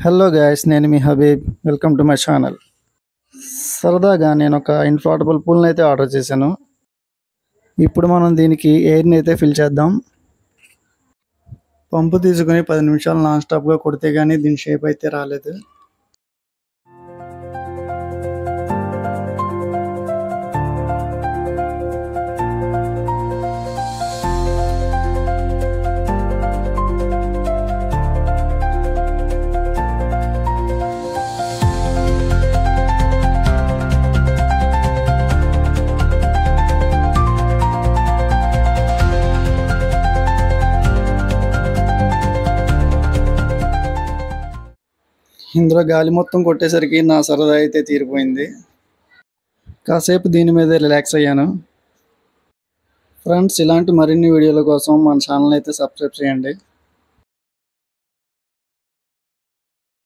Hello guys, నేను మీ Habib. Welcome to my channel. సరదాగా నేను ఒక ఇన్ఫ్లాటబుల్ పూల్ని అయితే ఆర్డర్ చేశాను. ఇప్పుడు మనం దీనికి ఎయిర్ని అయితే ఫిల్ చేద్దాం. పంపు తీసుకుని 10 నిమిషాలు నాన్ స్టాప్గా కొడితే కానీ దీని షేప్ అయితే రాలేదు. ఇందులో గాలి మొత్తం కొట్టేసరికి నా సరదా అయితే తీరిపోయింది. కాసేపు దీని మీద రిలాక్స్ అయ్యాను. ఫ్రెండ్స్, ఇలాంటి మరిన్ని వీడియోల కోసం మన ఛానల్ అయితే సబ్స్క్రైబ్ చేయండి.